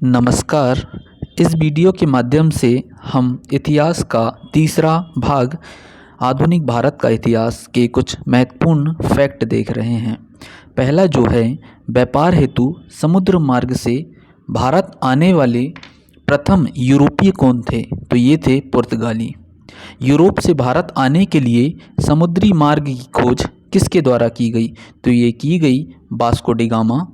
नमस्कार। इस वीडियो के माध्यम से हम इतिहास का तीसरा भाग आधुनिक भारत का इतिहास के कुछ महत्वपूर्ण फैक्ट देख रहे हैं। पहला जो है, व्यापार हेतु समुद्र मार्ग से भारत आने वाले प्रथम यूरोपीय कौन थे? तो ये थे पुर्तगाली। यूरोप से भारत आने के लिए समुद्री मार्ग की खोज किसके द्वारा की गई? तो ये की गई वास्को डी गामा।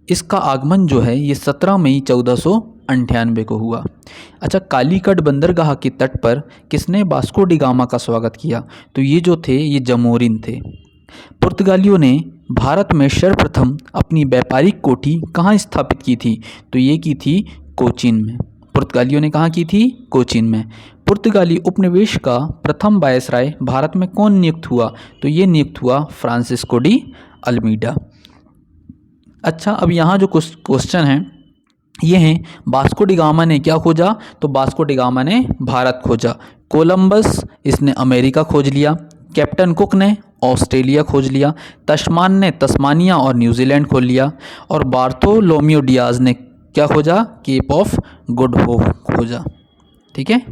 इसका आगमन जो है ये 17 मई 1498 को हुआ। अच्छा, कालीकट बंदरगाह के तट पर किसने वास्को डी गामा का स्वागत किया? तो ये जो थे ये जमोरिन थे। पुर्तगालियों ने भारत में सर्वप्रथम अपनी व्यापारिक कोठी कहाँ स्थापित की थी? तो ये की थी कोचीन में। पुर्तगालियों ने कहाँ की थी? कोचीन में। पुर्तगाली उपनिवेश का प्रथम वायसराय भारत में कौन नियुक्त हुआ? तो ये नियुक्त हुआ फ्रांसिस्को डी अल्मीडा। अच्छा, अब यहाँ जो क्वेश्चन हैं ये हैं, वास्को डी गामा ने क्या खोजा? तो वास्को डी गामा ने भारत खोजा। कोलंबस इसने अमेरिका खोज लिया। कैप्टन कुक ने ऑस्ट्रेलिया खोज लिया। तस्मान ने तस्मानिया और न्यूजीलैंड खोज लिया। और बार्थोलोम्यू डियाज ने क्या खोजा? केप ऑफ गुड होप खोजा। ठीक है।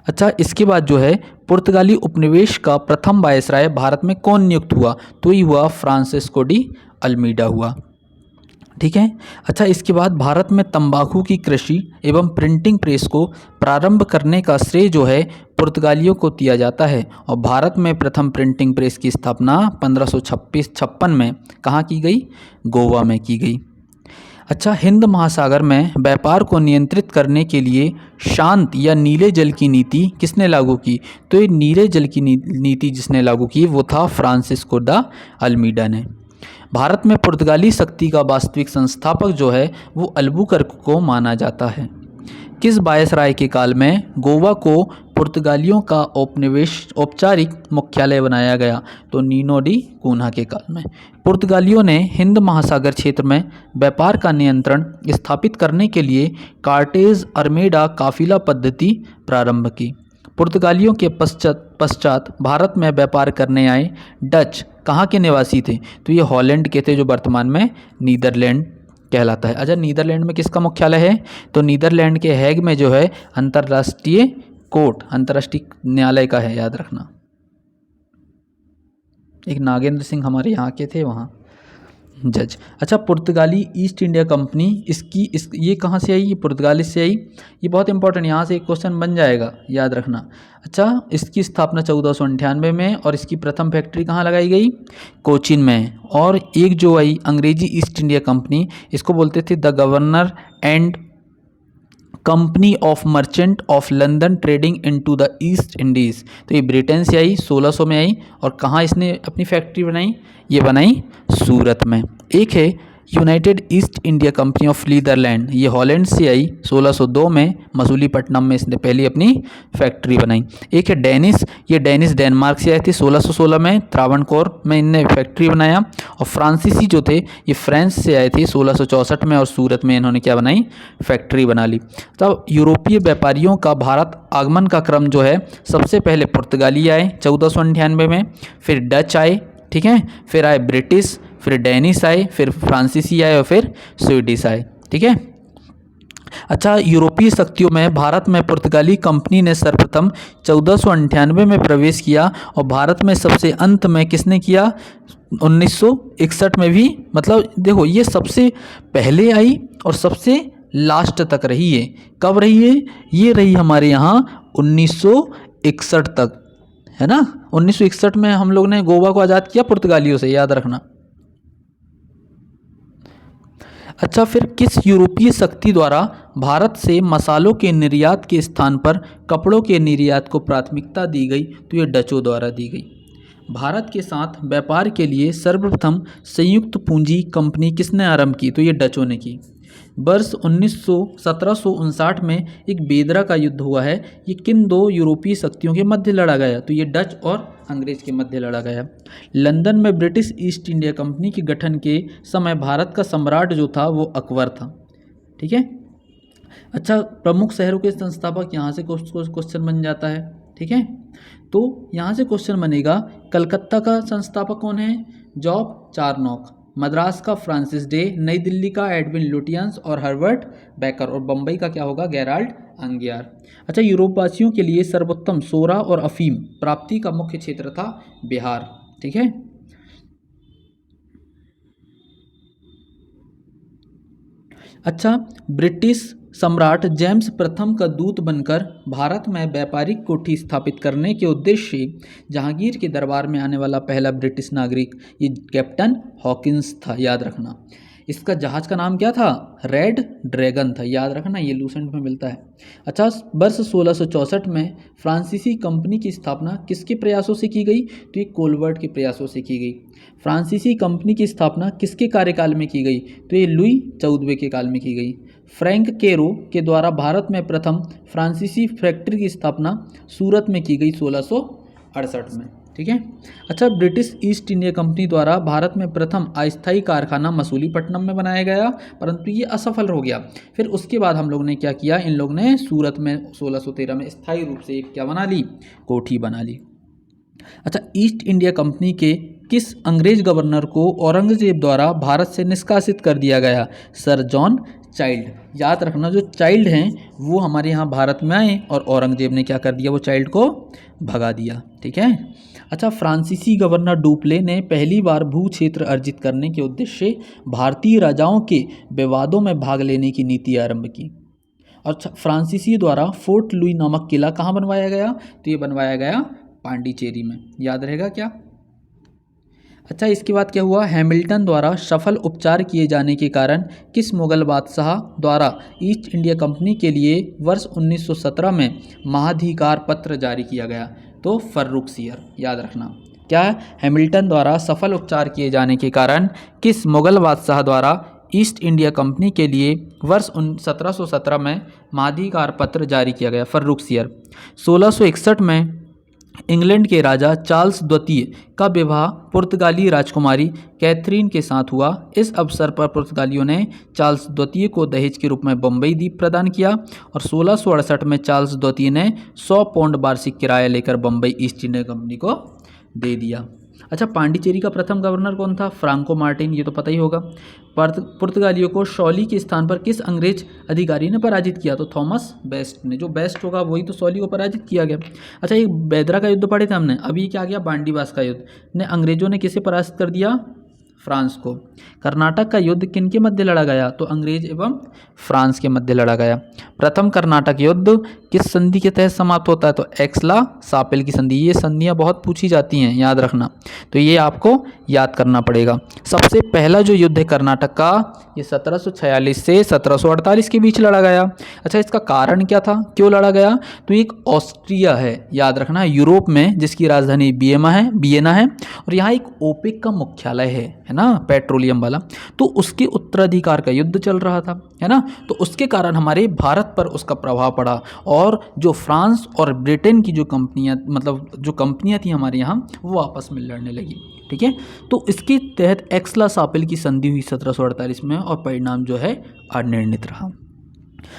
अच्छा, इसके बाद जो है पुर्तगाली उपनिवेश का प्रथम वायसराय भारत में कौन नियुक्त हुआ? तो ये हुआ फ्रांसिस्को डी अल्मीडा हुआ। ठीक है। अच्छा, इसके बाद भारत में तंबाकू की कृषि एवं प्रिंटिंग प्रेस को प्रारंभ करने का श्रेय जो है पुर्तगालियों को दिया जाता है। और भारत में प्रथम प्रिंटिंग प्रेस की स्थापना 1556 में कहाँ की गई? गोवा में की गई। अच्छा, हिंद महासागर में व्यापार को नियंत्रित करने के लिए शांत या नीले जल की नीति किसने लागू की? तो ये नीले जल की नीति जिसने लागू की वो था फ्रांसिस्को दा अल्मीडा ने। भारत में पुर्तगाली शक्ति का वास्तविक संस्थापक जो है वो अल्बुकर्क को माना जाता है। किस वायसराय के काल में गोवा को पुर्तगालियों का औपचारिक मुख्यालय बनाया गया? तो नीनो डी कून्हा के काल में। पुर्तगालियों ने हिंद महासागर क्षेत्र में व्यापार का नियंत्रण स्थापित करने के लिए कार्टेज अरमेडा काफिला पद्धति प्रारंभ की। पुर्तगालियों के पश्चात भारत में व्यापार करने आए डच कहाँ के निवासी थे? तो ये हॉलैंड के थे, जो वर्तमान में नीदरलैंड कहलाता है। अच्छा, नीदरलैंड में किसका मुख्यालय है? तो नीदरलैंड के हैग में जो है अंतर्राष्ट्रीय कोर्ट, अंतर्राष्ट्रीय न्यायालय का है, याद रखना। एक नागेंद्र सिंह हमारे यहाँ के थे वहाँ जज। अच्छा, पुर्तगाली ईस्ट इंडिया कंपनी ये कहाँ से आई? ये पुर्तगाली से आई। ये बहुत इंपॉर्टेंट, यहाँ से एक क्वेश्चन बन जाएगा, याद रखना। अच्छा, इसकी स्थापना 1498 में और इसकी प्रथम फैक्ट्री कहाँ लगाई गई? कोचीन में। और एक जो आई अंग्रेजी ईस्ट इंडिया कंपनी, इसको बोलते थे the governor and company of merchant of London trading into the east Indies. तो ये ब्रिटेन से आई, 1600 में आई। और कहाँ इसने अपनी फैक्ट्री बनाई? ये बनाई सूरत में। एक है United East India Company of Netherland, ये हॉलैंड से आई, 1602 में मसूलीपट्टनम में इसने पहली अपनी फैक्ट्री बनाई। एक है डेनिस, ये डेनिस डेनमार्क से आए थे, 1616 में त्रावणकोर में इनने फैक्ट्री बनाया। और फ्रांसीसी जो थे ये फ्रांस से आए थे 1664 में, और सूरत में इन्होंने क्या बनाई? फैक्ट्री बना ली। तब यूरोपीय व्यापारियों का भारत आगमन का क्रम जो है, सबसे पहले पुर्तगाली आए 1498 में, फिर डच आए, ठीक है, फिर आए ब्रिटिश, फिर डेनिस आए, फिर फ्रांसीसी आए और फिर स्वीडिश आए। ठीक है। अच्छा, यूरोपीय शक्तियों में भारत में पुर्तगाली कंपनी ने सर्वप्रथम 1498 में प्रवेश किया। और भारत में सबसे अंत में किसने किया? 1961 में भी। मतलब देखो, ये सबसे पहले आई और सबसे लास्ट तक रही है। कब रही है? ये रही हमारे यहाँ 1961 तक, है ना। 1961 में हम लोग ने गोवा को आज़ाद किया पुर्तगालियों से, याद रखना। अच्छा, फिर किस यूरोपीय शक्ति द्वारा भारत से मसालों के निर्यात के स्थान पर कपड़ों के निर्यात को प्राथमिकता दी गई? तो ये डचों द्वारा दी गई। भारत के साथ व्यापार के लिए सर्वप्रथम संयुक्त पूंजी कंपनी किसने आरंभ की? तो ये डचों ने की। वर्ष 1759 में एक बेदरा का युद्ध हुआ है। ये किन दो यूरोपीय शक्तियों के मध्य लड़ा गया? तो ये डच और अंग्रेज के मध्य लड़ा गया। लंदन में ब्रिटिश ईस्ट इंडिया कंपनी के गठन के समय भारत का सम्राट जो था वो अकबर था। ठीक है। अच्छा, प्रमुख शहरों के संस्थापक, यहाँ से क्वेश्चन बन जाता है। ठीक है, तो यहाँ से क्वेश्चन बनेगा, कलकत्ता का संस्थापक कौन है? जॉब चारनॉक। मद्रास का फ्रांसिस डे, नई दिल्ली का एडविन लुटियंस और हर्बर्ट बेकर, और बम्बई का क्या होगा, गेराल्ड अंगियार। अच्छा, यूरोपवासियों के लिए सर्वोत्तम सोरा और अफीम प्राप्ति का मुख्य क्षेत्र था बिहार। ठीक है। अच्छा, ब्रिटिश सम्राट जेम्स प्रथम का दूत बनकर भारत में व्यापारिक कोठी स्थापित करने के उद्देश्य से जहांगीर के दरबार में आने वाला पहला ब्रिटिश नागरिक ये कैप्टन हॉकिंस था, याद रखना। इसका जहाज का नाम क्या था, रेड ड्रैगन था, याद रखना, ये लूसेंट में मिलता है। अच्छा, वर्ष 1664 में फ्रांसीसी कंपनी की स्थापना किसके प्रयासों से की गई, तो ये कोलवर्ट के प्रयासों से की गई। फ्रांसीसी कंपनी की स्थापना किसके कार्यकाल में की गई, तो ये लुई 14वें के काल में की गई। फ्रैंक केरो के द्वारा भारत में प्रथम फ्रांसीसी फैक्ट्री की स्थापना सूरत में की गई 1668 में। ठीक है। अच्छा, ब्रिटिश ईस्ट इंडिया कंपनी द्वारा भारत में प्रथम अस्थायी कारखाना मसूलीपट्टनम में बनाया गया, परंतु ये असफल हो गया। फिर उसके बाद हम लोग ने क्या किया, इन लोग ने सूरत में 1613 में स्थायी रूप से एक क्या बना ली, कोठी बना ली। अच्छा, ईस्ट इंडिया कंपनी के किस अंग्रेज गवर्नर को औरंगजेब द्वारा भारत से निष्कासित कर दिया गया, सर जॉन चाइल्ड। याद रखना, जो चाइल्ड हैं वो हमारे यहाँ भारत में आए और औरंगजेब ने क्या कर दिया, वो चाइल्ड को भगा दिया। ठीक है। अच्छा, फ्रांसीसी गवर्नर डुप्ले ने पहली बार भू क्षेत्र अर्जित करने के उद्देश्य से भारतीय राजाओं के विवादों में भाग लेने की नीति आरंभ की। अच्छा, फ्रांसीसी द्वारा फोर्ट लुई नामक किला कहाँ बनवाया गया, तो ये बनवाया गया पांडिचेरी में, याद रहेगा क्या। अच्छा, इसके बाद क्या हुआ, हैमिल्टन द्वारा सफल उपचार किए जाने के कारण किस मुगल बादशाह द्वारा ईस्ट इंडिया कंपनी के लिए वर्ष 1917 में महाधिकार पत्र जारी किया गया, तो फर्रुखसियर, याद रखना। क्या, हैमिल्टन द्वारा सफल उपचार किए जाने के कारण किस मुगल बादशाह द्वारा ईस्ट इंडिया कंपनी के लिए वर्ष 1717 में महाधिकार पत्र जारी किया गया, फर्रुखसियर। 1661 में इंग्लैंड के राजा चार्ल्स द्वितीय का विवाह पुर्तगाली राजकुमारी कैथरीन के साथ हुआ। इस अवसर पर पुर्तगालियों ने चार्ल्स द्वितीय को दहेज के रूप में बम्बई द्वीप प्रदान किया और 1668 में चार्ल्स द्वितीय ने 100 पाउंड वार्षिक किराया लेकर बम्बई ईस्ट इंडिया कंपनी को दे दिया। अच्छा, पांडिचेरी का प्रथम गवर्नर कौन था, फ्रांको मार्टिन, ये तो पता ही होगा। पुर्तगालियों को शॉली के स्थान पर किस अंग्रेज अधिकारी ने पराजित किया, तो थॉमस बेस्ट ने। जो बेस्ट होगा वही तो शॉली को पराजित किया गया। अच्छा, एक बेदरा का युद्ध पढ़े थे हमने, अभी क्या गया, बांडीवास का युद्ध ने अंग्रेजों ने किसे पराजित कर दिया, फ्रांस को। कर्नाटक का युद्ध किन के मध्य लड़ा गया, तो अंग्रेज एवं फ्रांस के मध्य लड़ा गया। प्रथम कर्नाटक युद्ध किस संधि के तहत समाप्त होता है, तो एक्सला सापेल की संधि। ये संधियां बहुत पूछी जाती हैं, याद रखना, तो ये आपको याद करना पड़ेगा। सबसे पहला जो युद्ध है कर्नाटक का, ये 1746 से 1748 के बीच लड़ा गया। अच्छा, इसका कारण क्या था, क्यों लड़ा गया, तो एक ऑस्ट्रिया है, याद रखना, यूरोप में, जिसकी राजधानी वियना है और यहाँ एक ओपेक का मुख्यालय है ना, पेट्रोलियम वाला, तो उसके उत्तराधिकार का युद्ध चल रहा था, है ना। तो उसके कारण हमारे भारत पर उसका प्रभाव पड़ा और जो फ्रांस और ब्रिटेन की जो कंपनियां, मतलब जो कंपनियां थी हमारे यहाँ, वो आपस में लड़ने लगी। ठीक है। तो इसके तहत एक्सला सापेल की संधि हुई 1748 में और परिणाम जो है अनिर्णित रहा।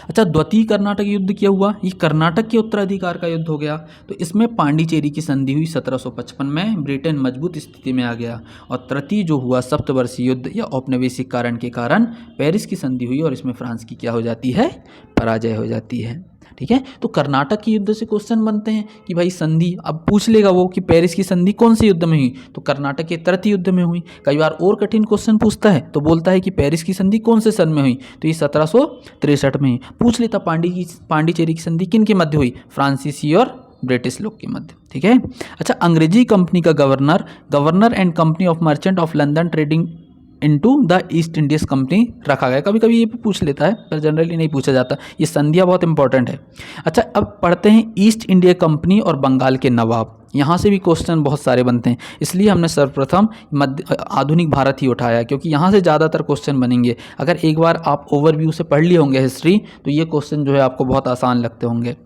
अच्छा, द्वितीय कर्नाटक युद्ध क्या हुआ, ये कर्नाटक के उत्तराधिकार का युद्ध हो गया। तो इसमें पांडिचेरी की संधि हुई 1755 में, ब्रिटेन मजबूत स्थिति में आ गया। और तृतीय जो हुआ सप्तवर्षीय युद्ध या औपनिवेशिक कारण के कारण पेरिस की संधि हुई और इसमें फ्रांस की क्या हो जाती है, पराजय हो जाती है। ठीक है। तो कर्नाटक के युद्ध से क्वेश्चन बनते हैं कि भाई संधि, अब पूछ लेगा वो कि पेरिस की संधि कौन से युद्ध में हुई, तो कर्नाटक के तृतीय युद्ध में हुई। कई बार और कठिन क्वेश्चन पूछता है तो बोलता है कि पेरिस की संधि कौन से सन में हुई, तो ये 1763 में हुई। पूछ लेता पांडिचेरी की संधि किन के मध्य हुई, फ्रांसीसी और ब्रिटिश लोग के मध्य। ठीक है। अच्छा, अंग्रेजी कंपनी का governor and company of merchant of London trading into the east Indians company रखा गया। कभी कभी ये भी पूछ लेता है पर जनरली नहीं पूछा जाता, ये संधियाँ बहुत इंपॉर्टेंट है। अच्छा, अब पढ़ते हैं ईस्ट इंडिया कंपनी और बंगाल के नवाब। यहाँ से भी क्वेश्चन बहुत सारे बनते हैं, इसलिए हमने सर्वप्रथम आधुनिक भारत ही उठाया, क्योंकि यहाँ से ज़्यादातर क्वेश्चन बनेंगे। अगर एक बार आप ओवरव्यू से पढ़ लिए होंगे हिस्ट्री, तो ये क्वेश्चन जो है आपको बहुत आसान लगते होंगे।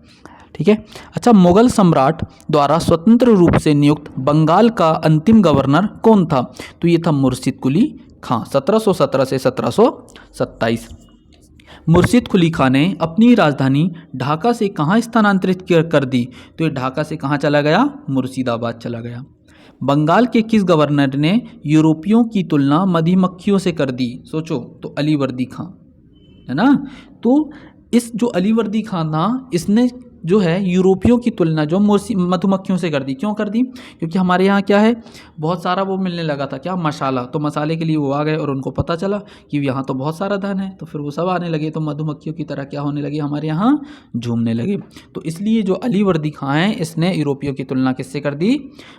ठीक है। अच्छा, मुगल सम्राट द्वारा स्वतंत्र रूप से नियुक्त बंगाल का अंतिम गवर्नर कौन था, तो ये था मुर्शिद कुली खां, 1717 से 1727। मुर्शिद कुली खां ने अपनी राजधानी ढाका से कहाँ स्थानांतरित कर दी, तो ये ढाका से कहाँ चला गया, मुर्शिदाबाद चला गया। बंगाल के किस गवर्नर ने यूरोपियों की तुलना मधुमक्खियों से कर दी? सोचो, तो अलीवर्दी खां, है ना। तो इस जो अलीवर्दी खां था, इसने जो है यूरोपियों की तुलना जो मधुमक्खियों से कर दी। क्यों कर दी? क्योंकि हमारे यहाँ क्या है, बहुत सारा वो मिलने लगा था, क्या, मसाला। तो मसाले के लिए वो आ गए और उनको पता चला कि यहाँ तो बहुत सारा धन है, तो फिर वो सब आने लगे, तो मधुमक्खियों की तरह क्या होने लगे, हमारे यहाँ झूमने लगे। तो इसलिए जो अलीवर्दी खां है, इसने यूरोपियों की तुलना किससे कर दी?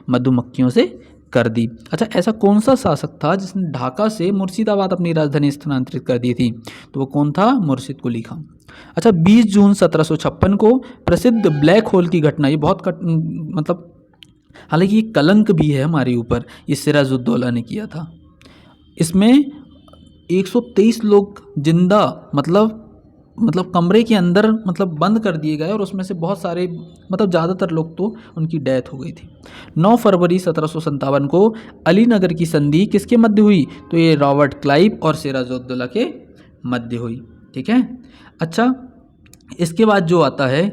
मधुमक्खियों से कर दी। अच्छा, ऐसा कौन सा शासक था जिसने ढाका से मुर्शिदाबाद अपनी राजधानी स्थानांतरित कर दी थी? तो वो कौन था? मुर्शिद कुली खां। अच्छा, 20 जून 1756 को प्रसिद्ध ब्लैक होल की घटना, ये बहुत मतलब हालांकि ये कलंक भी है हमारे ऊपर, ये सिराजुद्दौला ने किया था। इसमें 123 लोग जिंदा मतलब कमरे के अंदर मतलब बंद कर दिए गए, और उसमें से बहुत सारे मतलब ज़्यादातर लोग तो उनकी डेथ हो गई थी। 9 फरवरी 1757 को अलीनगर की संधि किसके मध्य हुई? तो ये रॉबर्ट क्लाइव और सिराजुद्दौला के मध्य हुई। ठीक है। अच्छा, इसके बाद जो आता है,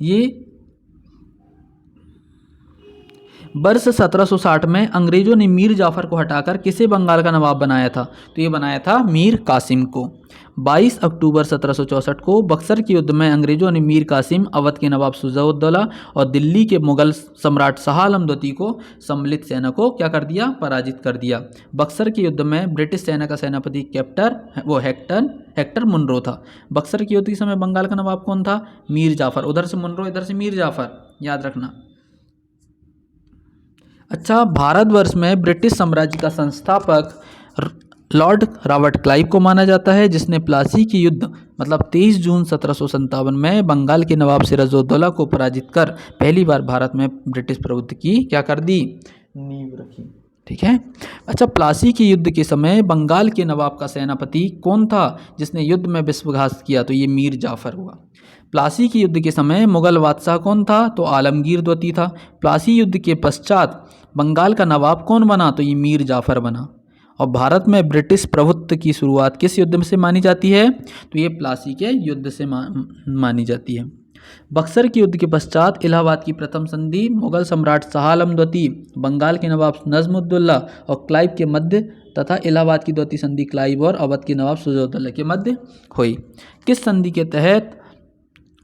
ये वर्ष 1760 में अंग्रेजों ने मीर जाफर को हटाकर किसे बंगाल का नवाब बनाया था? तो ये बनाया था मीर कासिम को। 22 अक्टूबर 1764 को बक्सर के युद्ध में अंग्रेजों ने मीर कासिम, अवध के नवाब शुजा-उद-दौला और दिल्ली के मुगल सम्राट शाह आलम द्वितीय को सम्मिलित सेना को क्या कर दिया? पराजित कर दिया। बक्सर के युद्ध में ब्रिटिश सेना का सेनापति हेक्टर मुनरो था। बक्सर के युद्ध के समय बंगाल का नवाब कौन था? मीर जाफर। उधर से मुनरो, इधर से मीर जाफर, याद रखना। अच्छा, भारतवर्ष में ब्रिटिश साम्राज्य का संस्थापक लॉर्ड रॉबर्ट क्लाइव को माना जाता है, जिसने प्लासी की युद्ध मतलब 23 जून 1757 में बंगाल के नवाब सिराजुद्दौला को पराजित कर पहली बार भारत में ब्रिटिश प्रभुत्व की क्या कर दी? नींव रखी। ठीक है। अच्छा, प्लासी के युद्ध के समय बंगाल के नवाब का सेनापति कौन था जिसने युद्ध में विश्वासघात किया? तो ये मीर जाफर हुआ। प्लासी के युद्ध के समय मुगल बादशाह कौन था? तो आलमगीर द्वितीय था। प्लासी युद्ध के पश्चात बंगाल का नवाब कौन बना? तो ये मीर जाफर बना। और भारत में ब्रिटिश प्रभुत्व की शुरुआत किस युद्ध से मानी जाती है? तो ये प्लासी के युद्ध से मानी जाती है। बक्सर के युद्ध के पश्चात इलाहाबाद की प्रथम संधि मुगल सम्राट शाह आलम द्वितीय, बंगाल के नवाब नजमुद्दौला और क्लाइव के मध्य तथा इलाहाबाद की द्वितीय संधि क्लाइव और अवध के नवाब शुजा-उद-दौला के मध्य हुई। किस संधि के तहत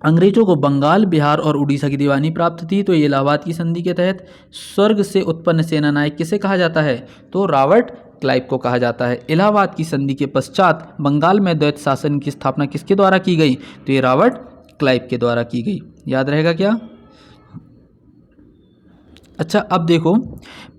अंग्रेजों को बंगाल, बिहार और उड़ीसा की दीवानी प्राप्त थी? तो ये इलाहाबाद की संधि के तहत। स्वर्ग से उत्पन्न सेनानायक किसे कहा जाता है? तो रॉबर्ट क्लाइव को कहा जाता है। इलाहाबाद की संधि के पश्चात बंगाल में द्वैत शासन की स्थापना किसके द्वारा की गई? तो ये रॉबर्ट क्लाइव के द्वारा की गई। याद रहेगा क्या? अच्छा, अब देखो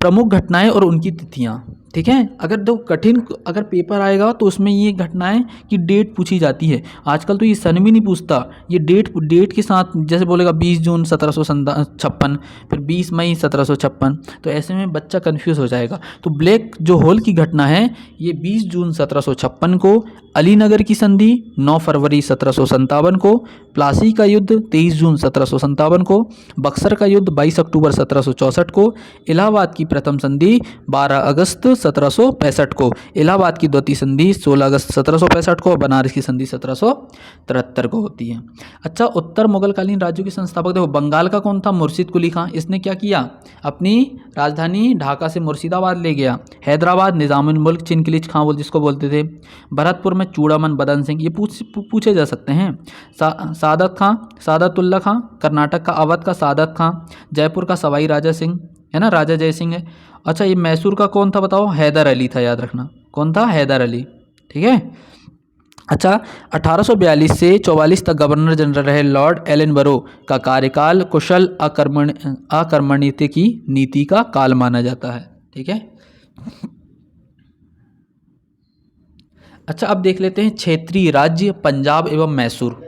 प्रमुख घटनाएं और उनकी तिथियां। ठीक है। अगर पेपर आएगा तो उसमें ये घटनाएं की डेट पूछी जाती है। आजकल तो ये सन भी नहीं पूछता, ये डेट के साथ जैसे बोलेगा 20 जून 1756, फिर 20 मई 1756, तो ऐसे में बच्चा कंफ्यूज हो जाएगा। तो ब्लैक जो होल की घटना है, ये 20 जून 1756 को, अलीनगर की संधि 9 फरवरी 1757 को, प्लासी का युद्ध 23 जून 1757 को, बक्सर का युद्ध 22 अक्टूबर 1764 को, इलाहाबाद की प्रथम संधि 12 अगस्त 1765 को, इलाहाबाद की द्वितीय संधि 16 अगस्त 1765 को, बनारस की संधि 1773 को होती है। अच्छा, उत्तर मुगलकालीन राज्यों के संस्थापक देखो, बंगाल का कौन था? मुर्शिद कुली खां। इसने क्या किया? अपनी राजधानी ढाका से मुर्शिदाबाद ले गया। हैदराबाद निजामुल मुल्क चिनकिलिच खां जिसको बोलते थे। भरतपुर में चूड़ामन बदन सिंह, ये पूछे जा सकते हैं। सादतुल्ला खां, कर्नाटक का अवध का सादत खां, जयपुर का सवाई राजा सिंह, है ना, राजा जय सिंह है। अच्छा, ये मैसूर का कौन था बताओ? हैदर अली था, याद रखना। कौन था? हैदर अली। ठीक है। अच्छा, 1842 से 44 तक गवर्नर जनरल रहे लॉर्ड एलनबरो का कार्यकाल कुशल आक्रमणीयता की नीति का काल माना जाता है। ठीक है। अच्छा, अब देख लेते हैं क्षेत्रीय राज्य पंजाब एवं मैसूर।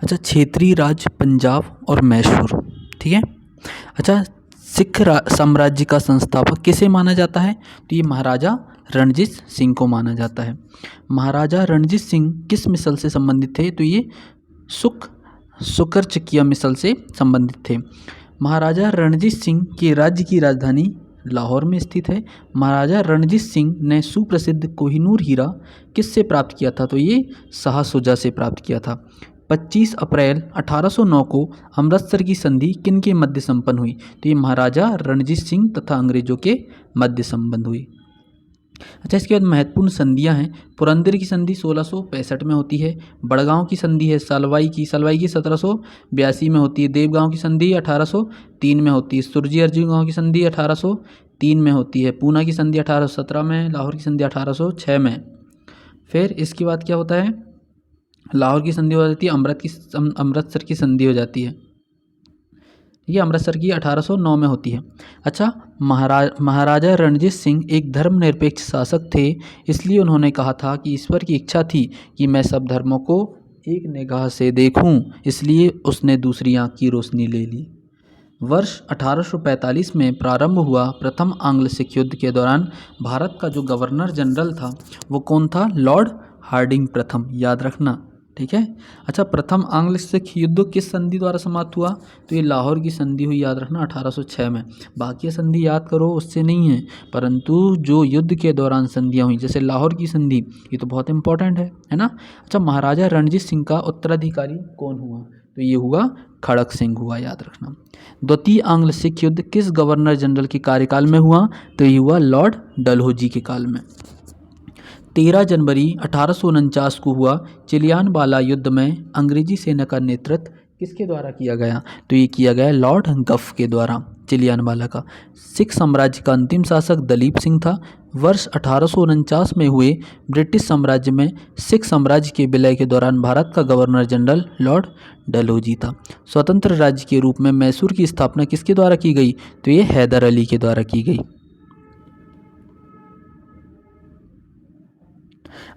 अच्छा, क्षेत्रीय राज्य पंजाब और मैसूर। ठीक है। अच्छा, सिख साम्राज्य का संस्थापक किसे माना जाता है? तो ये महाराजा रणजीत सिंह को माना जाता है। महाराजा रणजीत सिंह किस मिसल से संबंधित थे? तो ये सुकरचकिया मिसल से संबंधित थे। महाराजा रणजीत सिंह के राज्य की राजधानी लाहौर में स्थित है। महाराजा रणजीत सिंह ने सुप्रसिद्ध कोहिनूर हीरा किससे प्राप्त किया था? तो ये शाह शुजा से प्राप्त किया था। 25 अप्रैल 1809 को अमृतसर की संधि किन के मध्य संपन्न हुई? तो ये महाराजा रणजीत सिंह तथा अंग्रेजों के मध्य संबंध हुई। अच्छा, इसके बाद महत्वपूर्ण संधियां हैं। पुरंदर की संधि 1665 में होती है। बड़गांव की संधि है सलवाई की 1782 में होती है। देवगांव की संधि 1803 में होती है। सुरजी अर्जुन गांव की संधि 1803 में होती है। पूना की संधि 1817 में। लाहौर की संधि 1806 में। फिर इसके बाद क्या होता है, लाहौर की संधि हो जाती है, अमृतसर की संधि हो जाती है। ये अमृतसर की 1809 में होती है। अच्छा, महाराजा रणजीत सिंह एक धर्मनिरपेक्ष शासक थे, इसलिए उन्होंने कहा था कि ईश्वर की इच्छा थी कि मैं सब धर्मों को एक निगाह से देखूं, इसलिए उसने दूसरी आंख की रोशनी ले ली। वर्ष 1845 में प्रारंभ हुआ प्रथम आंग्ल सिख युद्ध के दौरान भारत का जो गवर्नर जनरल था वो कौन था? लॉर्ड हार्डिंग प्रथम, याद रखना, ठीक है। अच्छा, प्रथम आंग्ल सिख युद्ध किस संधि द्वारा समाप्त हुआ? तो ये लाहौर की संधि हुई, याद रखना, 1806 में। बाकी संधि याद करो, उससे नहीं है, परंतु जो युद्ध के दौरान संधियाँ हुई, जैसे लाहौर की संधि, ये तो बहुत इंपॉर्टेंट है ना। अच्छा, महाराजा रणजीत सिंह का उत्तराधिकारी कौन हुआ? तो ये हुआ खड़क सिंह हुआ, याद रखना। द्वितीय आंग्ल सिख युद्ध किस गवर्नर जनरल के कार्यकाल में हुआ? तो ये हुआ लॉर्ड डलहौजी के काल में। 13 जनवरी 1849 को हुआ चिलियानवाला युद्ध में अंग्रेजी सेना का नेतृत्व किसके द्वारा किया गया? तो ये किया गया लॉर्ड गफ के द्वारा, चिलियानवाला का। सिख साम्राज्य का अंतिम शासक दलीप सिंह था। वर्ष 1849 में हुए ब्रिटिश साम्राज्य में सिख साम्राज्य के विलय के दौरान भारत का गवर्नर जनरल लॉर्ड डलहौजी था। स्वतंत्र राज्य के रूप में मैसूर की स्थापना किसके द्वारा की गई? तो ये हैदर अली के द्वारा की गई।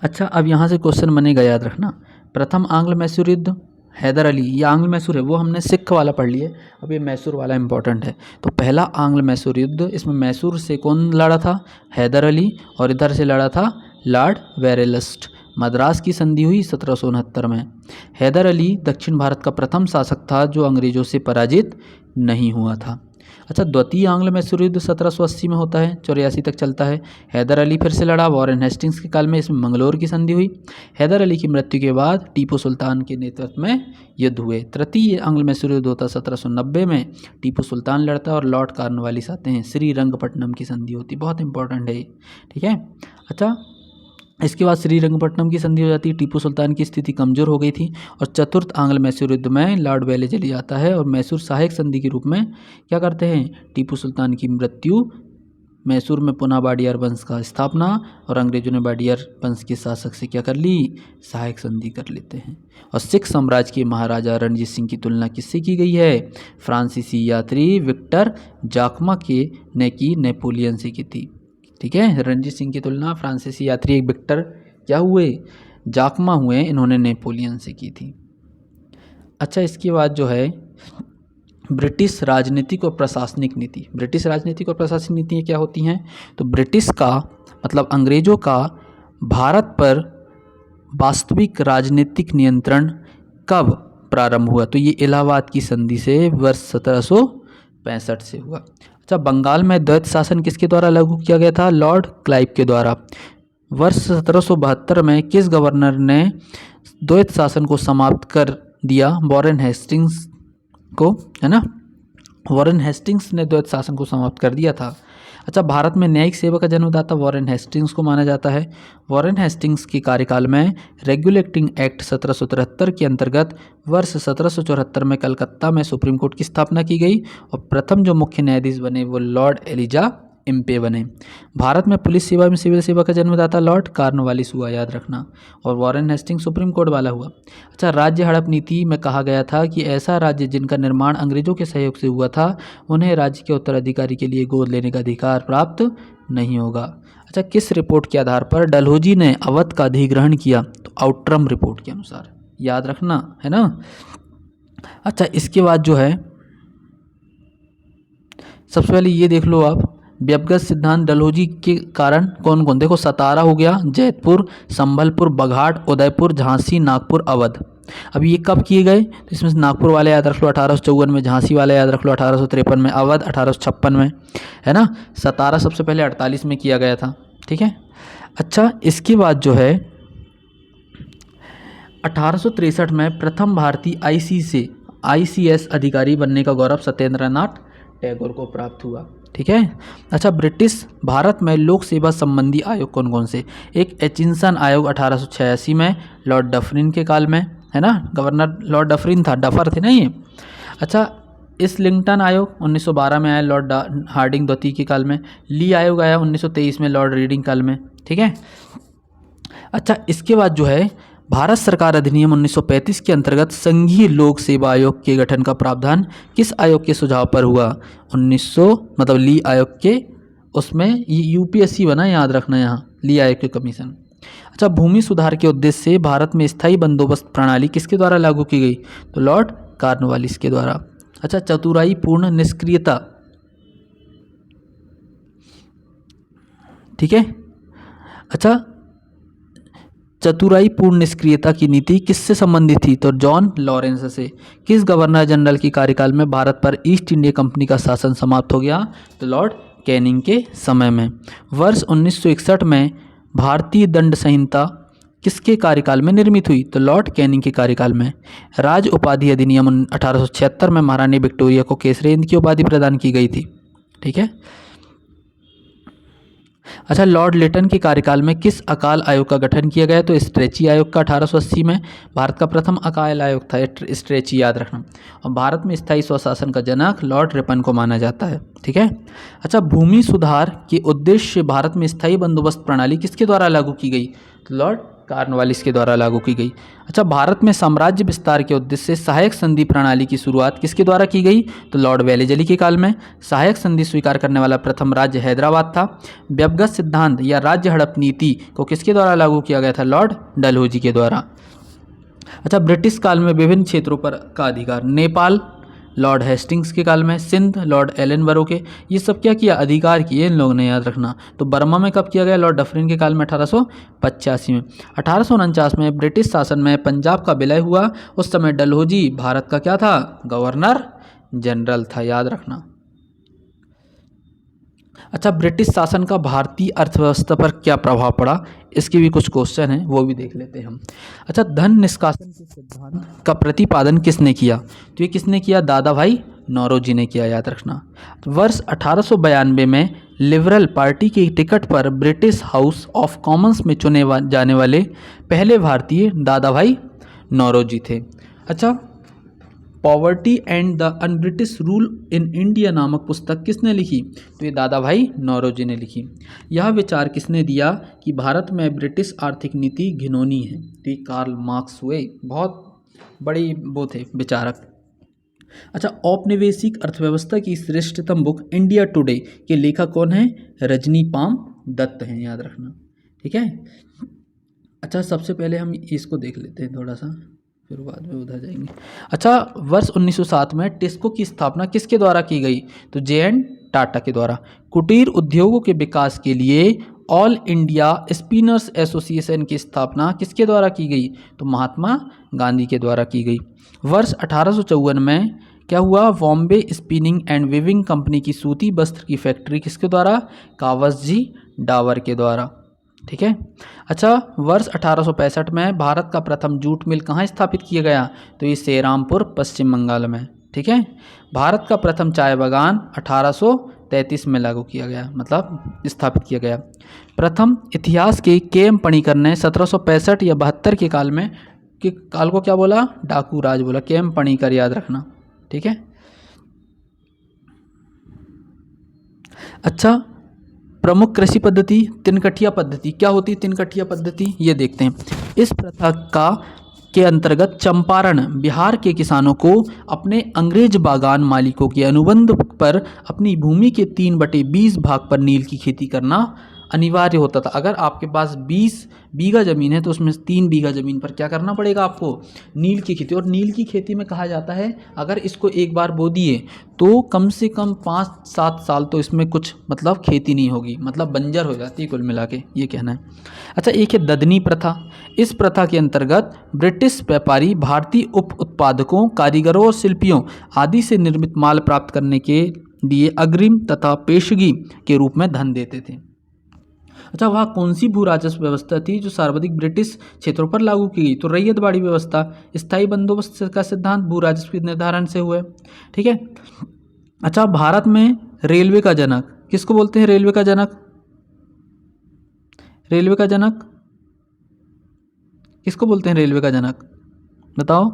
अच्छा, अब यहाँ से क्वेश्चन बनेगा, याद रखना। प्रथम आंग्ल मैसूर युद्ध, हैदर अली, ये आंग्ल मैसूर है, वो हमने सिख वाला पढ़ लिया। अब ये मैसूर वाला इंपॉर्टेंट है। तो पहला आंग्ल मैसूर युद्ध, इसमें मैसूर से कौन लड़ा था? हैदर अली, और इधर से लड़ा था लॉर्ड वेरेलस्ट। मद्रास की संधि हुई 1769 में। हैदर अली दक्षिण भारत का प्रथम शासक था जो अंग्रेजों से पराजित नहीं हुआ था। अच्छा, द्वितीय आंग्ल मैसूर युद्ध 1780 में होता है, 84 तक चलता है। हैदर अली फिर से लड़ा वॉरेन हेस्टिंग्स के काल में, इसमें मंगलोर की संधि हुई। हैदर अली की मृत्यु के बाद टीपू सुल्तान के नेतृत्व में युद्ध हुए। तृतीय आंग्ल मैसूर युद्ध होता 1790 में, टीपू सुल्तान लड़ता है और लॉर्ड कॉर्नवालिस आते हैं। श्रीरंगपट्टनम की संधि होती है, बहुत इंपॉर्टेंट है, ठीक है। अच्छा, इसके बाद श्रीरंगपट्टनम की संधि हो जाती है। टीपू सुल्तान की स्थिति कमज़ोर हो गई थी। और चतुर्थ आंग्ल मैसूर युद्ध में लॉर्ड वेलेजली आता है और मैसूर सहायक संधि के रूप में क्या करते हैं? टीपू सुल्तान की मृत्यु, मैसूर में पुनः वाडियार वंश का स्थापना, और अंग्रेजों ने वाडियार वंश के शासक से क्या कर ली? सहायक संधि कर लेते हैं। और सिख साम्राज्य के महाराजा रणजीत सिंह की तुलना किससे की गई है? फ्रांसीसी यात्री विक्टर जाखमा के ने की नेपोलियन से की थी, ठीक है। रणजीत सिंह की तुलना फ्रांसीसी यात्री एक विक्टर क्या हुए? जाखमा हुए, इन्होंने नेपोलियन से की थी। अच्छा, इसके बाद जो है ब्रिटिश राजनीतिक और प्रशासनिक नीति। ब्रिटिश राजनीतिक और प्रशासनिक नीतियाँ क्या होती हैं? तो ब्रिटिश का मतलब अंग्रेजों का भारत पर वास्तविक राजनीतिक नियंत्रण कब प्रारंभ हुआ? तो ये इलाहाबाद की संधि से वर्ष 1765 से हुआ। अच्छा, बंगाल में द्वैत शासन किसके द्वारा लागू किया गया था? लॉर्ड क्लाइव के द्वारा। वर्ष 1772 में किस गवर्नर ने द्वैत शासन को समाप्त कर दिया? वॉरेन हेस्टिंग्स को, है ना। वॉरेन हेस्टिंग्स ने द्वैत शासन को समाप्त कर दिया था। अच्छा, भारत में न्यायिक सेवा का जन्मदाता वॉरेन हेस्टिंग्स को माना जाता है। वॉरेन हेस्टिंग्स के कार्यकाल में रेगुलेटिंग एक्ट 1773 के अंतर्गत वर्ष 1774 में कलकत्ता में सुप्रीम कोर्ट की स्थापना की गई और प्रथम जो मुख्य न्यायाधीश बने वो लॉर्ड एलिजा इम्पे बने। भारत में पुलिस सेवा में सिविल सेवा का जन्मदाता लॉर्ड कॉर्नवालिस हुआ, याद रखना, और वॉरेन हेस्टिंग्स सुप्रीम कोर्ट वाला हुआ। अच्छा, राज्य हड़प नीति में कहा गया था कि ऐसा राज्य जिनका निर्माण अंग्रेजों के सहयोग से हुआ था उन्हें राज्य के उत्तराधिकारी के लिए गोद लेने का अधिकार प्राप्त नहीं होगा। अच्छा, किस रिपोर्ट के आधार पर डलहौजी ने अवध का अधिग्रहण किया? तो आउट्रम रिपोर्ट के अनुसार, याद रखना, है ना। अच्छा, इसके बाद जो है सबसे पहले ये देख लो आप, व्यक्तिगत सिद्धांत डलहौजी के कारण कौन कौन? देखो, सतारा हो गया, जैतपुर, संभलपुर, बघाट, उदयपुर, झांसी, नागपुर, अवध। अब ये कब किए गए? तो इसमें से नागपुर वाले याद रख लो 1854 में, झांसी वाले याद रख लो 1853 में, अवध 1856 में, है ना। सतारा सबसे पहले 48 में किया गया था, ठीक है। अच्छा, इसके बाद जो है 1863 में प्रथम भारतीय ICS अधिकारी बनने का गौरव सत्येंद्रनाथ टैगोर को प्राप्त हुआ। ठीक है। अच्छा, ब्रिटिश भारत में लोक सेवा संबंधी आयोग कौन कौन से? एक एचिंसन आयोग 1886 में लॉर्ड डफरिन के काल में, है ना, गवर्नर लॉर्ड डफरिन था, डफर थे ना ये। अच्छा, इस्लिंगटन आयोग 1912 में आया लॉर्ड हार्डिंग द्वितीय के काल में। ली आयोग आया 1923 में लॉर्ड रीडिंग काल में। ठीक है। अच्छा, इसके बाद जो है भारत सरकार अधिनियम 1935 के अंतर्गत संघीय लोक सेवा आयोग के गठन का प्रावधान किस आयोग के सुझाव पर हुआ? 1900 मतलब ली आयोग के, उसमें ये UPSC बना, याद रखना यहाँ, ली आयोग के कमीशन। अच्छा, भूमि सुधार के उद्देश्य से भारत में स्थायी बंदोबस्त प्रणाली किसके द्वारा लागू की गई? तो लॉर्ड कॉर्नवालिस के द्वारा। अच्छा, चतुराई पूर्ण निष्क्रियता, ठीक है। अच्छा, चतुराई पूर्ण निष्क्रियता की नीति किससे संबंधित थी? तो जॉन लॉरेंस से। किस गवर्नर जनरल की कार्यकाल में भारत पर ईस्ट इंडिया कंपनी का शासन समाप्त हो गया? तो लॉर्ड कैनिंग के समय में। वर्ष 1961 में भारतीय दंड संहिता किसके कार्यकाल में निर्मित हुई? तो लॉर्ड कैनिंग के कार्यकाल में। राज उपाधि अधिनियम 1876 में महारानी विक्टोरिया को केसरी हिंद की उपाधि प्रदान की गई थी। ठीक है। अच्छा, लॉर्ड लिटन के कार्यकाल में किस अकाल आयोग का गठन किया गया? तो स्ट्रेची आयोग का 1880 में। भारत का प्रथम अकाल आयोग था स्ट्रेची, याद रखना। और भारत में स्थायी स्वशासन का जनक लॉर्ड रिपन को माना जाता है। ठीक है। अच्छा, भूमि सुधार के उद्देश्य से भारत में स्थायी बंदोबस्त प्रणाली किसके द्वारा लागू की गई? तो लॉर्ड कॉर्नवालिस के द्वारा लागू की गई। अच्छा, भारत में साम्राज्य विस्तार के उद्देश्य से सहायक संधि प्रणाली की शुरुआत किसके द्वारा की गई? तो लॉर्ड वेलेजली के काल में। सहायक संधि स्वीकार करने वाला प्रथम राज्य हैदराबाद था। व्यवगत सिद्धांत या राज्य हड़प नीति को किसके द्वारा लागू किया गया था? लॉर्ड डलहौजी के द्वारा। अच्छा, ब्रिटिश काल में विभिन्न क्षेत्रों पर का अधिकार, नेपाल लॉर्ड हेस्टिंग्स के काल में, सिंध लॉर्ड एलनबरो के, ये सब क्या किया? अधिकार किए इन लोगों ने, याद रखना। तो बर्मा में कब किया गया? लॉर्ड डफरिन के काल में 1885 में। 1849 में ब्रिटिश शासन में पंजाब का विलय हुआ। उस समय डलहौजी भारत का क्या था? गवर्नर जनरल था, याद रखना। अच्छा, ब्रिटिश शासन का भारतीय अर्थव्यवस्था पर क्या प्रभाव पड़ा? इसके भी कुछ क्वेश्चन हैं, वो भी देख लेते हैं हम। अच्छा, धन निष्कासन के सिद्धांत का प्रतिपादन किसने किया? तो ये किसने किया? दादा भाई नौरोजी ने किया, याद रखना। वर्ष 1892 में लिबरल पार्टी की टिकट पर ब्रिटिश हाउस ऑफ कॉमन्स में चुने जाने वाले पहले भारतीय दादा भाई नौरोजी थे। अच्छा, poverty and the un British rule in India नामक पुस्तक किसने लिखी? तो ये दादा भाई नौरोजी ने लिखी। यह विचार किसने दिया कि भारत में ब्रिटिश आर्थिक नीति घिनौनी है? तो ये कार्ल मार्क्स हुए, बहुत बड़ी वो थे विचारक। अच्छा, औपनिवेशिक अर्थव्यवस्था की श्रेष्ठतम बुक इंडिया टुडे के लेखक कौन है? रजनी पाम दत्त हैं, याद रखना। ठीक है। अच्छा, सबसे पहले हम इसको देख लेते हैं थोड़ा सा, फिर बाद में उधर जाएंगे। अच्छा, वर्ष 1907 में टिस्को की स्थापना किसके द्वारा की गई? तो JN टाटा के द्वारा। कुटीर उद्योगों के विकास के लिए ऑल इंडिया स्पिनर्स एसोसिएशन की स्थापना किसके द्वारा की गई? तो महात्मा गांधी के द्वारा की गई। वर्ष 1854 में क्या हुआ? Bombay spinning and weaving company की सूती वस्त्र की फैक्ट्री किसके द्वारा? कावसजी डावर के द्वारा। ठीक है। अच्छा, वर्ष 1865 में भारत का प्रथम जूट मिल कहाँ स्थापित किया गया? तो ये सेरामपुर पश्चिम बंगाल में। ठीक है। भारत का प्रथम चाय बागान 1833 में लागू किया गया, मतलब स्थापित किया गया। प्रथम इतिहास के KM पणिकर ने 1765 या 72 के काल में के काल को क्या बोला? डाकू राज बोला। KM पणिकर, याद रखना। ठीक है। अच्छा, प्रमुख कृषि पद्धति तिनकठिया पद्धति क्या होती है? तिनकठिया पद्धति ये देखते हैं। इस प्रथा का के अंतर्गत चंपारण बिहार के किसानों को अपने अंग्रेज बागान मालिकों के अनुबंध पर अपनी भूमि के 3/20 भाग पर नील की खेती करना अनिवार्य होता था। अगर आपके पास 20 बीघा ज़मीन है तो उसमें 3 बीघा ज़मीन पर क्या करना पड़ेगा आपको? नील की खेती। और नील की खेती में कहा जाता है अगर इसको एक बार बो दिए तो कम से कम 5-7 साल तो इसमें कुछ मतलब खेती नहीं होगी, मतलब बंजर हो जाती है कुल मिला के, ये कहना है। अच्छा, एक है ददनी प्रथा। इस प्रथा के अंतर्गत ब्रिटिश व्यापारी भारतीय उप उत्पादकों, कारीगरों और शिल्पियों आदि से निर्मित माल प्राप्त करने के लिए अग्रिम तथा पेशगी के रूप में धन देते थे। अच्छा, वह कौन सी भू राजस्व व्यवस्था थी जो सर्वाधिक ब्रिटिश क्षेत्रों पर लागू की गई? तो रैयतवाड़ी व्यवस्था। स्थायी बंदोबस्त का सिद्धांत भू राजस्व के निर्धारण से हुआ है। ठीक है। अच्छा, भारत में रेलवे का जनक किसको बोलते हैं? रेलवे का जनक, रेलवे का जनक किसको बोलते हैं? रेलवे का जनक बताओ।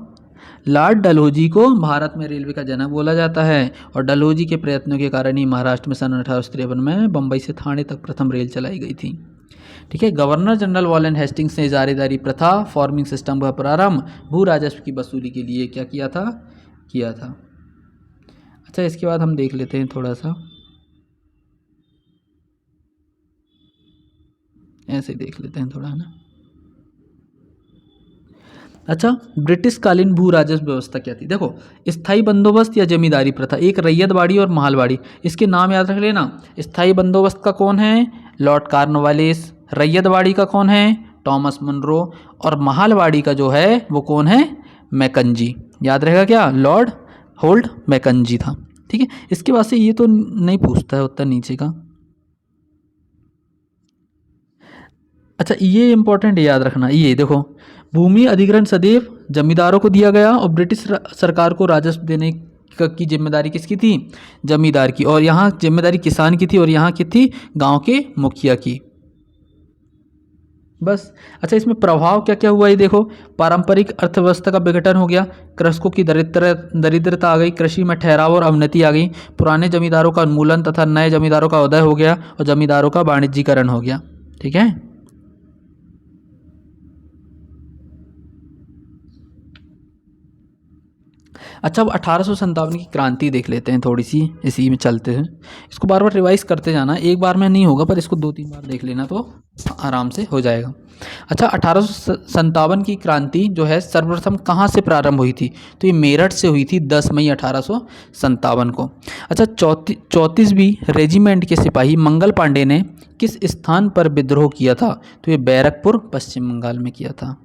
लॉर्ड डलहौजी को भारत में रेलवे का जनक बोला जाता है, और डलहौजी के प्रयत्नों के कारण ही महाराष्ट्र में सन 1853 में बम्बई से थाने तक प्रथम रेल चलाई गई थी। ठीक है। गवर्नर जनरल वॉरेन हेस्टिंग्स ने इजारेदारी प्रथा, फॉर्मिंग सिस्टम का प्रारंभ भू राजस्व की वसूली के लिए क्या किया था? अच्छा, इसके बाद हम देख लेते हैं थोड़ा सा, ऐसे देख लेते हैं थोड़ा, है ना। अच्छा, ब्रिटिश कालीन भू राजस्व व्यवस्था क्या थी? देखो, स्थायी बंदोबस्त या जमींदारी प्रथा, एक रैयतवाड़ी और महालवाड़ी, इसके नाम याद रख लेना। स्थायी बंदोबस्त का कौन है? Lord Cornwallis. रैयतवाड़ी का कौन है? Thomas Munro. और महालवाड़ी का जो है वो कौन है? मैकेंजी। याद रहेगा क्या? लॉर्ड होल्ड मैकेंजी था। ठीक है। इसके बाद से ये तो नहीं पूछता है उतना नीचे का। अच्छा, ये इंपॉर्टेंट है, याद रखना। ये देखो, भूमि अधिग्रहण सदैव जमींदारों को दिया गया, और ब्रिटिश सरकार को राजस्व देने की जिम्मेदारी किसकी थी? जमींदार की। और यहाँ जिम्मेदारी किसान की थी, और यहाँ की थी? गांव के मुखिया की। बस। अच्छा, इसमें प्रभाव क्या क्या हुआ ये देखो। पारंपरिक अर्थव्यवस्था का विघटन हो गया, कृषकों की दरिद्रता आ गई, कृषि में ठहराव और अवनति आ गई, पुराने जमींदारों का उन्मूलन तथा नए जमींदारों का उदय हो गया, और जमींदारों का वाणिज्यीकरण हो गया। ठीक है। अच्छा, अब 1857 की क्रांति देख लेते हैं थोड़ी सी, इसी में चलते हैं। इसको बार बार रिवाइज करते जाना, एक बार में नहीं होगा, पर इसको 2-3 बार देख लेना तो आराम से हो जाएगा। अच्छा, 1857 की क्रांति जो है सर्वप्रथम कहाँ से प्रारंभ हुई थी? तो ये मेरठ से हुई थी 10 मई 1857 को। अच्छा, 34वीं रेजिमेंट के सिपाही मंगल पांडे ने किस स्थान पर विद्रोह किया था? तो ये बैरकपुर, पश्चिम बंगाल में किया था।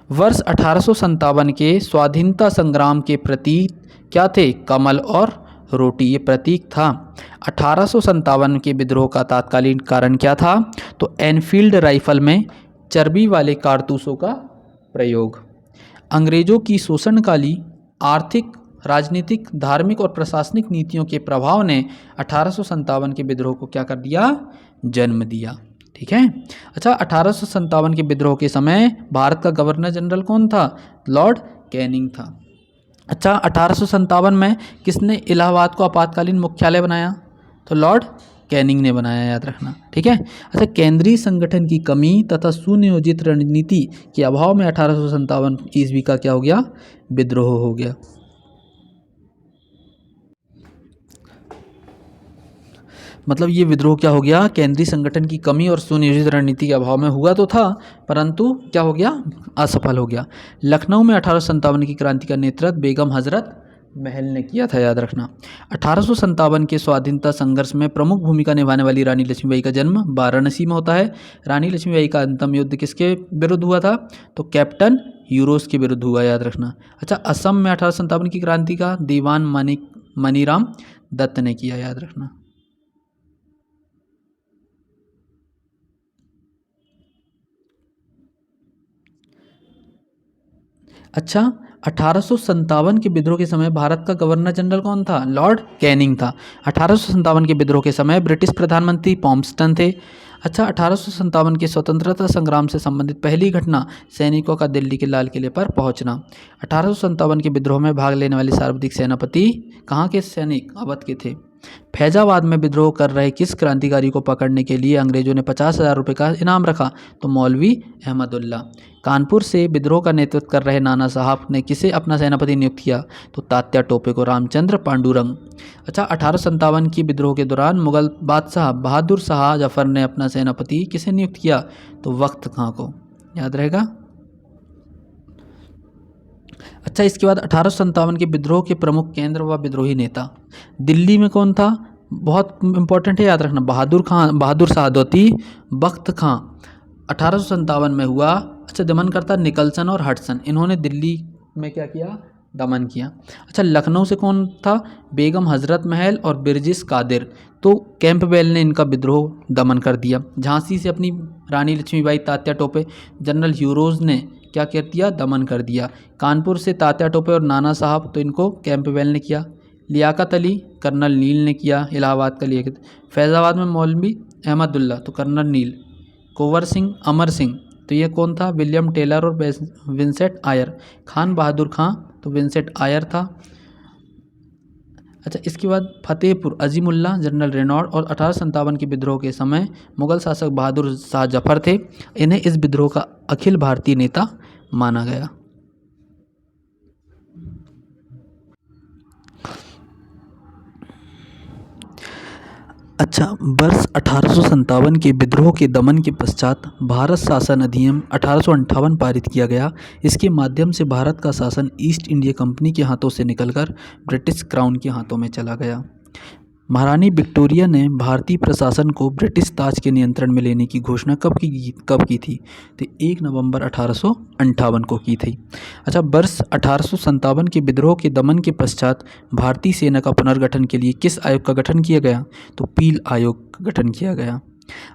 वर्ष 1857 के स्वाधीनता संग्राम के प्रतीक क्या थे? कमल और रोटी, ये प्रतीक था। 1857 के विद्रोह का तात्कालिक कारण क्या था? तो एनफील्ड राइफल में चर्बी वाले कारतूसों का प्रयोग। अंग्रेजों की शोषणकाली आर्थिक, राजनीतिक, धार्मिक और प्रशासनिक नीतियों के प्रभाव ने 1857 के विद्रोह को क्या कर दिया? जन्म दिया। ठीक है। अच्छा, 1857 के विद्रोह के समय भारत का गवर्नर जनरल कौन था? लॉर्ड कैनिंग था। अच्छा, 1857 में किसने इलाहाबाद को आपातकालीन मुख्यालय बनाया? तो लॉर्ड कैनिंग ने बनाया, याद रखना। ठीक है। अच्छा, केंद्रीय संगठन की कमी तथा सुनियोजित रणनीति के अभाव में 1857 ईस्वी का क्या हो गया? विद्रोह हो गया। मतलब ये विद्रोह क्या हो गया? केंद्रीय संगठन की कमी और सुनियोजित रणनीति के अभाव में हुआ तो था, परंतु क्या हो गया? असफल हो गया। लखनऊ में 1857 की क्रांति का नेतृत्व बेगम हजरत महल ने किया था, याद रखना। 1857 के स्वाधीनता संघर्ष में प्रमुख भूमिका निभाने वाली रानी लक्ष्मीबाई का जन्म वाराणसी में होता है। रानी लक्ष्मीबाई का अंतिम युद्ध किसके विरुद्ध हुआ था? तो कैप्टन यूरोस के विरुद्ध हुआ, याद रखना। अच्छा, असम में 1857 की क्रांति का दीवान मनीराम दत्त ने किया, याद रखना। अच्छा, 1857 के विद्रोह के समय भारत का गवर्नर जनरल कौन था? लॉर्ड कैनिंग था। 1857 के विद्रोह के समय ब्रिटिश प्रधानमंत्री पॉम्पस्टन थे। अच्छा, 1857 के स्वतंत्रता संग्राम से संबंधित पहली घटना सैनिकों का दिल्ली के लाल किले पर पहुंचना। 1857 के विद्रोह में भाग लेने वाले सर्वाधिक सेनापति कहाँ के सैनिक? अवध के थे। फैजाबाद में विद्रोह कर रहे किस क्रांतिकारी को पकड़ने के लिए अंग्रेजों ने 50,000 रुपये का इनाम रखा? तो मौलवी अहमदुल्ला। कानपुर से विद्रोह का नेतृत्व कर रहे नाना साहब ने किसे अपना सेनापति नियुक्त किया? तो तात्या टोपे को रामचंद्र पांडुरंग। अच्छा, 1857 की विद्रोह के दौरान मुगल बादशाह बहादुर शाह जफर ने अपना सेनापति किसे नियुक्त किया? तो वक्त खां को, याद रहेगा। अच्छा, इसके बाद 1857 के विद्रोह के प्रमुख केंद्र व विद्रोही नेता दिल्ली में कौन था? बहुत इंपॉर्टेंट है, याद रखना। बहादुर शाह द्वितीय, बख्त खां 1857 में हुआ। अच्छा, दमनकर्ता निकलसन और हडसन, इन्होंने दिल्ली में क्या किया? दमन किया। अच्छा, लखनऊ से कौन था? बेगम हजरत महल और बिरजिस कादिर। तो कैंपबेल ने इनका विद्रोह दमन कर दिया। झांसी से अपनी रानी लक्ष्मीबाई तात्या टोपे, जनरल ह्यूरोज ने क्या कर दिया? दमन कर दिया। कानपुर से तात्या टोपे और नाना साहब, तो इनको कैंपबेल ने किया। लियाकत अली, कर्नल नील ने किया। इलाहाबाद का लियाकत। फैज़ाबाद में मौलवी अहमदुल्ला, तो कर्नल नील। कुंवर सिंह, अमर सिंह, तो ये कौन था? विलियम टेलर और विंसेंट आयर। खान बहादुर खां, तो विंसेंट आयर था। अच्छा, इसके बाद फतेहपुर, अजीमुल्ला, जनरल रेनॉल्ड। और 1857 के विद्रोह के समय मुगल शासक बहादुर शाह जफर थे। इन्हें इस विद्रोह का अखिल भारतीय नेता माना गया। अच्छा, वर्ष 1857 के विद्रोह के दमन के पश्चात भारत शासन अधिनियम 1858 पारित किया गया। इसके माध्यम से भारत का शासन ईस्ट इंडिया कंपनी के हाथों से निकलकर ब्रिटिश क्राउन के हाथों में चला गया। महारानी विक्टोरिया ने भारतीय प्रशासन को ब्रिटिश ताज के नियंत्रण में लेने की घोषणा कब की थी? तो 1 नवंबर 1858 को की थी। अच्छा, वर्ष 1857 के विद्रोह के दमन के पश्चात भारतीय सेना का पुनर्गठन के लिए किस आयोग का गठन किया गया? तो पील आयोग का गठन किया गया।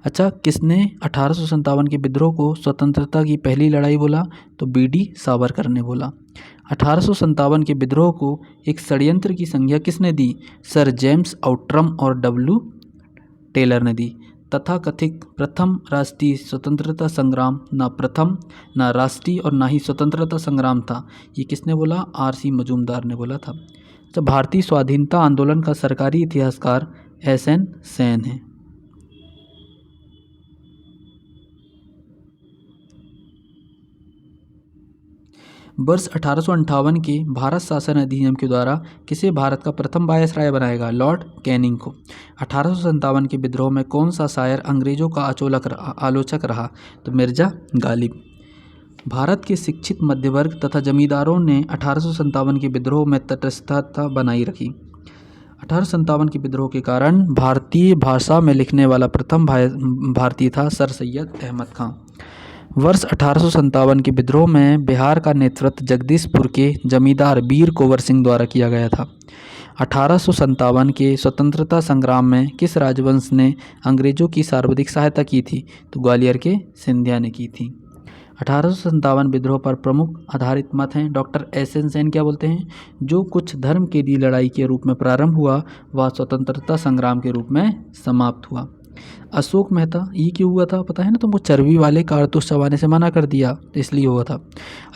अच्छा, किसने 1857 के विद्रोह को स्वतंत्रता की पहली लड़ाई बोला? तो बीडी सावरकर ने बोला। 1857 के विद्रोह को एक षड्यंत्र की संज्ञा किसने दी? सर जेम्स आउट्रम और डब्ल्यू टेलर ने दी। तथाकथित प्रथम राष्ट्रीय स्वतंत्रता संग्राम ना प्रथम, ना राष्ट्रीय और ना ही स्वतंत्रता संग्राम था। ये किसने बोला? आर.सी. मजूमदार ने बोला था। तो भारतीय स्वाधीनता आंदोलन का सरकारी इतिहासकार एस.एन. सेन है। वर्ष 1858 के भारत शासन अधिनियम के द्वारा किसे भारत का प्रथम वायसराय बनाएगा? लॉर्ड कैनिंग को। 1857 के विद्रोह में कौन सा शायर अंग्रेजों का आलोचक रहा? तो मिर्जा गालिब। भारत के शिक्षित मध्यवर्ग तथा जमींदारों ने 1857 के विद्रोह में तटस्थता बनाई रखी। 1857 के विद्रोह के कारण भारतीय भाषा में लिखने वाला प्रथम भारतीय था सर सैयद अहमद खां। वर्ष 1857 के विद्रोह में बिहार का नेतृत्व जगदीशपुर के जमींदार वीर कुंवर सिंह द्वारा किया गया था। 1857 के स्वतंत्रता संग्राम में किस राजवंश ने अंग्रेजों की सर्वाधिक सहायता की थी? तो ग्वालियर के सिंधिया ने की थी। 1857 विद्रोह पर प्रमुख आधारित मत हैं। Doctor SN. सेन क्या बोलते हैं? जो कुछ धर्म के लिए लड़ाई के रूप में प्रारंभ हुआ वह स्वतंत्रता संग्राम के रूप में समाप्त हुआ। अशोक मेहता, ये क्यों हुआ था पता है ना तुमको? चर्बी वाले कारतूस चबाने से मना कर दिया, तो इसलिए हुआ था।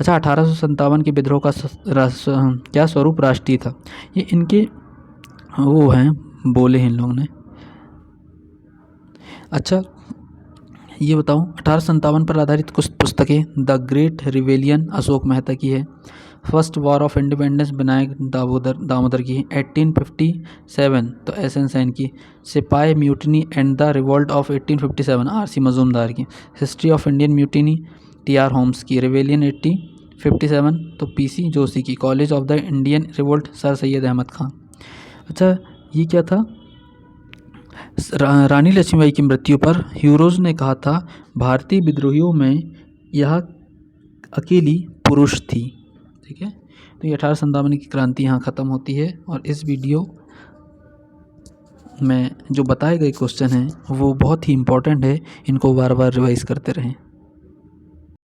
अच्छा, 1857 के विद्रोह का क्या स्वरूप राष्ट्रीय था? ये इनके वो हैं, बोले हैं इन लोगों ने। अच्छा, ये बताओ 1857 पर आधारित कुछ पुस्तकें। The great rebellion Ashok Mehta की है। First war of independence Vinayak Damodar की है। 1857 तो एस.एन. सेन की। Sipahi mutiny and the revolt of 1857 R C. Majumdar की। History of Indian mutiny T R. Holmes की। रिवेलियन 1857 तो पी.सी. जोशी की। College of the Indian revolt sir Syed Ahmad Khan. अच्छा, ये क्या था? रानी लक्ष्मीबाई की मृत्यु पर ह्यूरोज ने कहा था भारतीय विद्रोहियों में यह अकेली पुरुष थी। ठीक है, तो ये 1857 की क्रांति यहाँ ख़त्म होती है। और इस वीडियो में जो बताए गए क्वेश्चन हैं वो बहुत ही इम्पोर्टेंट है, इनको बार बार रिवाइज करते रहें।